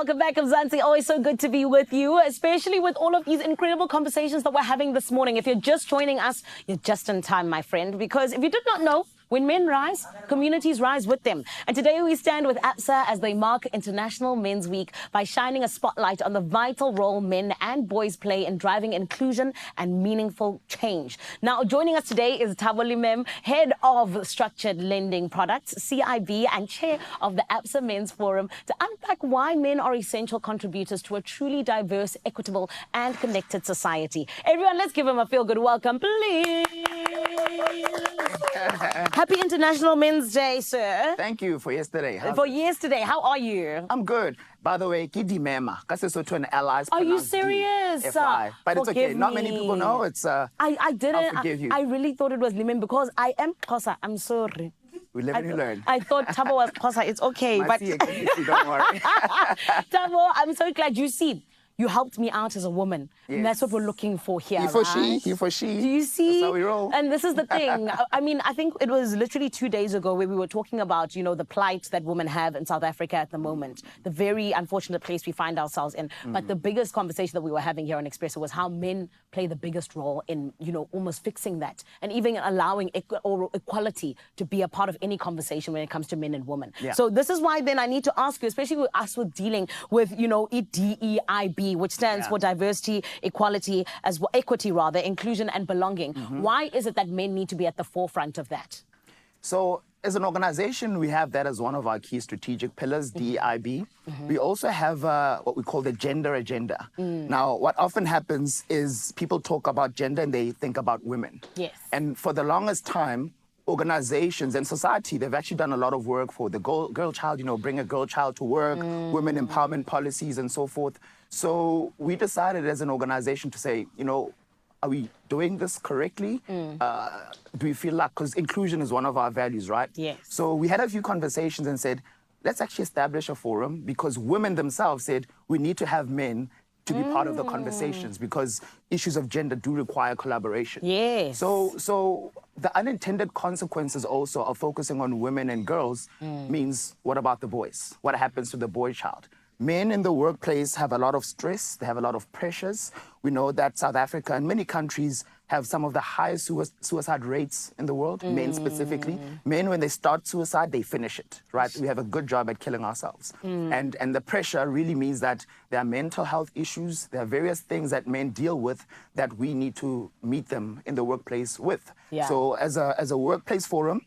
welcome back, Mzansi. Always so good to be with you, especially with all of these incredible conversations that we're having this morning. If you're just joining us, you're just in time, my friend, because if you did not know, when men rise, communities rise with them. And today we stand with Absa as they mark International Men's Week by shining a spotlight on the vital role men and boys play in driving inclusion and meaningful change. Now, joining us today is Thabo Limem, Head of Structured Lending Products, CIB, and Chair of the Absa Men's Forum, to unpack why men are essential contributors to a truly diverse, equitable, and connected society. Everyone, let's give him a feel-good welcome, please. Happy International Men's Day, sir. Thank you for yesterday. Yesterday, how are you? I'm good. By the way, Kidi Mema, because it's to an allies. Are you serious? But it's okay. Not many people know. It's. I didn't. I'll forgive you. I really thought it was Limem because I am Xhosa. I'm sorry. We live and we learn. I thought Thabo was Xhosa. It's okay, but don't worry. Thabo, I'm so glad you see. You helped me out as a woman. Yes. And that's what we're looking for here. He for she. Do you see? That's how we roll. And this is the thing. I mean, I think it was literally 2 days ago where we were talking about, you know, the plight that women have in South Africa at the moment, the very unfortunate place we find ourselves in. But the biggest conversation that we were having here on Expresso was how men play the biggest role in, you know, almost fixing that and even allowing equality to be a part of any conversation when it comes to men and women. Yeah. So this is why then I need to ask you, especially with us with dealing with, you know, DEIB, which stands for diversity, equality, as well, equity rather, inclusion and belonging. Why is it that men need to be at the forefront of that? So as an organization, we have that as one of our key strategic pillars, DEIB. We also have what we call the gender agenda. Now, what often happens is people talk about gender and they think about women. Yes. And for the longest time, organizations and society, they've actually done a lot of work for the girl child, you know, bring a girl child to work, women empowerment policies and so forth. So we decided as an organization to say, you know, are we doing this correctly? Do we feel like, because inclusion is one of our values, right? Yes. So we had a few conversations and said, let's actually establish a forum because women themselves said we need to have men to be part of the conversations because issues of gender do require collaboration. Yes. So the unintended consequences also of focusing on women and girls means what about the boys? What happens to the boy child? Men in the workplace have a lot of stress, they have a lot of pressures. We know that South Africa and many countries have some of the highest suicide rates in the world, men specifically. Men, when they start suicide, they finish it, right? We have a good job at killing ourselves. And the pressure really means that there are mental health issues, there are various things that men deal with that we need to meet them in the workplace with. Yeah. So as a workplace forum,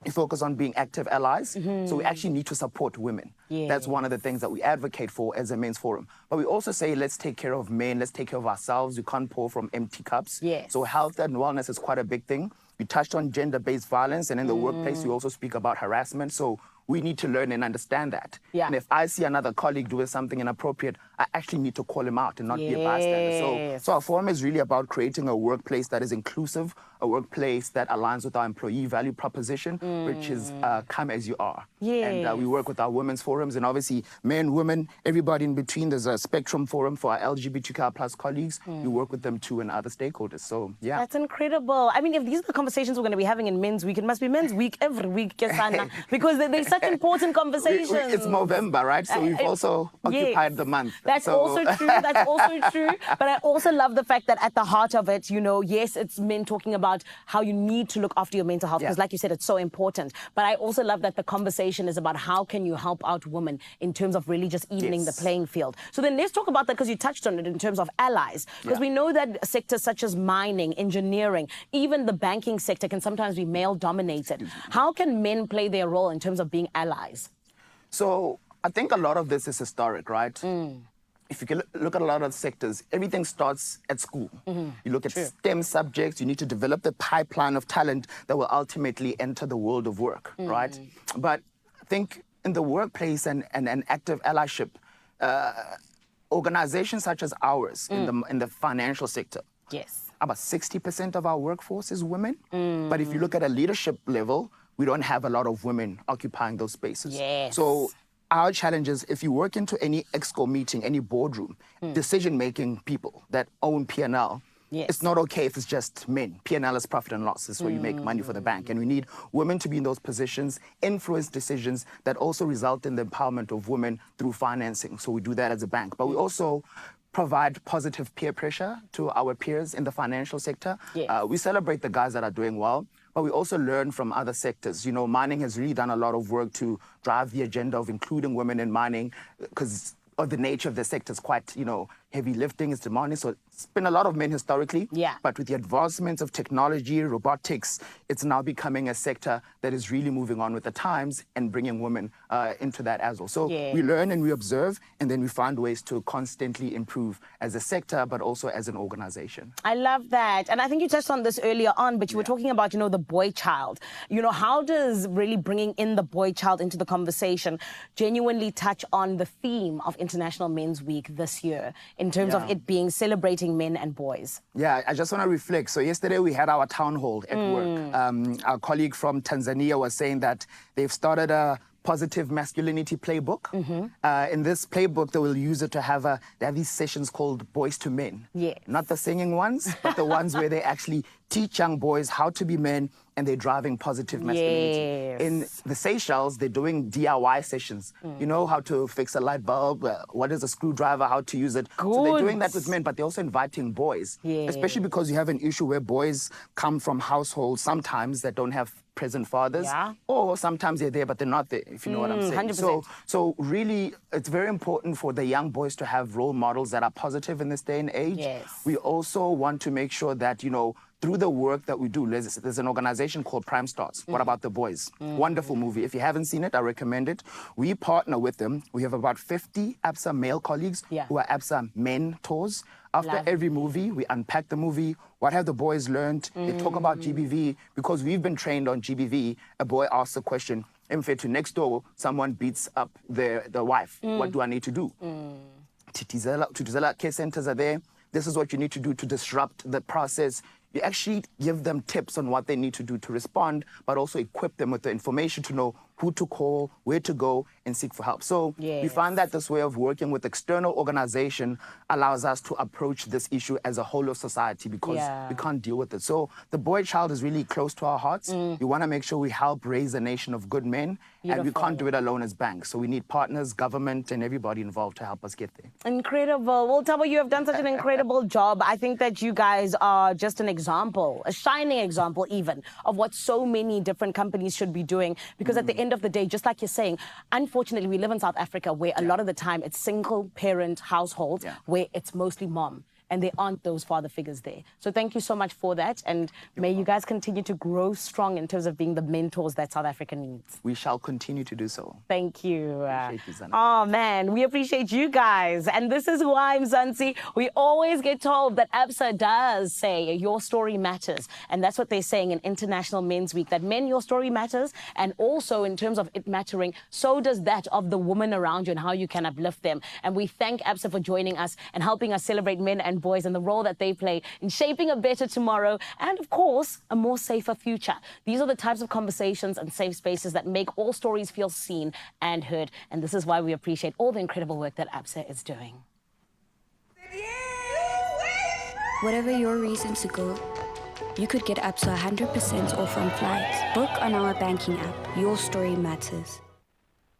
we focus on being active allies, so we actually need to support women. Yeah. That's one of the things that we advocate for as a men's forum. But we also say, let's take care of men, let's take care of ourselves. We can't pour from empty cups. Yes. So health and wellness is quite a big thing. We touched on gender-based violence, and in the workplace, we also speak about harassment. So we need to learn and understand that. Yeah. And if I see another colleague doing something inappropriate, I actually need to call him out and not be a bystander. So our forum is really about creating a workplace that is inclusive, a workplace that aligns with our employee value proposition, which is come as you are. Yes. And we work with our women's forums and obviously men, women, everybody in between. There's a spectrum forum for our LGBTQ plus colleagues. We work with them too and other stakeholders. So, yeah. That's incredible. I mean, if these are the conversations we're going to be having in Men's Week, it must be Men's Week every week, because they're such important conversations. It's Movember, right? So we've also occupied the month. That's also true. That's also true. But I also love the fact that at the heart of it, you know, yes, it's men talking about how you need to look after your mental health, because like you said, it's so important. But I also love that the conversation is about how can you help out women in terms of really just evening the playing field. So then let's talk about that, because you touched on it in terms of allies. Because we know that sectors such as mining, engineering, even the banking sector can sometimes be male-dominated. How can men play their role in terms of being allies? So I think a lot of this is historic, right? If you can look at a lot of sectors, everything starts at school. You look at STEM subjects, you need to develop the pipeline of talent that will ultimately enter the world of work, right? But I think in the workplace and active allyship, organizations such as ours in the financial sector, about 60% of our workforce is women. But if you look at a leadership level, we don't have a lot of women occupying those spaces. So our challenge is, if you work into any exco meeting, any boardroom, decision-making people that own P&L, Yes. It's not okay if it's just men. P&L is profit and loss. This is where you make money for the bank. And we need women to be in those positions, influence decisions that also result in the empowerment of women through financing. So we do that as a bank. But we also provide positive peer pressure to our peers in the financial sector. Yes. We celebrate the guys that are doing well, but we also learn from other sectors. You know, mining has really done a lot of work to drive the agenda of including women in mining because of the nature of the sector is quite, you know, heavy lifting, it's demanding. So it's been a lot of men historically. Yeah. But with the advancements of technology, robotics, it's now becoming a sector that is really moving on with the times and bringing women into that as well. So Yes. we learn and we observe, and then we find ways to constantly improve as a sector, but also as an organization. I love that. And I think you touched on this earlier on, but you were talking about, you know, the boy child. You know, how does really bringing in the boy child into the conversation genuinely touch on the theme of International Men's Week this year in terms of it being celebrating men and boys? Yeah, I just want to reflect. So yesterday we had our town hall at work. Our colleague from Tanzania was saying that they've started a positive masculinity playbook. In this playbook, they will use it to they have these sessions called Boys to Men. Yes. Not the singing ones, but the ones where they actually teach young boys how to be men and they're driving positive masculinity. Yes. In the Seychelles, they're doing DIY sessions. You know, how to fix a light bulb, what is a screwdriver, how to use it. So they're doing that with men, but they're also inviting boys. Yes. Especially because you have an issue where boys come from households sometimes that don't have present fathers. Yeah. Or sometimes they're there, but they're not there, if you know what I'm saying. 100%. So really, it's very important for the young boys to have role models that are positive in this day and age. Yes. We also want to make sure that, you know, through the work that we do, there's an organization called Prime Stars. What About the Boys? Wonderful movie. If you haven't seen it, I recommend it. We partner with them. We have about 50 Absa male colleagues who are Absa mentors. After every movie, we unpack the movie. What have the boys learned? They talk about GBV. Because we've been trained on GBV, a boy asks a question, to next door, someone beats up the wife. What do I need to do? Tutizela care centers are there. This is what you need to do to disrupt the process. You actually give them tips on what they need to do to respond, but also equip them with the information to know who to call, where to go, and seek for help. So we find that this way of working with external organization allows us to approach this issue as a whole of society because we can't deal with it. So the boy child is really close to our hearts. We want to make sure we help raise a nation of good men, and we can't do it alone as banks. So we need partners, government, and everybody involved to help us get there. Incredible. Well, Tabo, you have done such an incredible job. I think that you guys are just an example, a shining example even, of what so many different companies should be doing. Because at the end of the day, just like you're saying, unfortunately, we live in South Africa where a lot of the time it's single-parent households where it's mostly mom. And there aren't those father figures there. So thank you so much for that. And may you guys continue to grow strong in terms of being the mentors that South Africa needs. We shall continue to do so. Thank you. Appreciate you, Zana. Oh, man, we appreciate you guys. And this is who I'm, Zansi. We always get told that Absa does say your story matters. And that's what they're saying in International Men's Week, that men, your story matters. And also in terms of it mattering, so does that of the woman around you and how you can uplift them. And we thank Absa for joining us and helping us celebrate men and boys and the role that they play in shaping a better tomorrow and, of course, a more safer future. These are the types of conversations and safe spaces that make all stories feel seen and heard. And this is why we appreciate all the incredible work that Absa is doing. Whatever your reason to go, you could get up to 100% off on flights. Book on our banking app. Your story matters.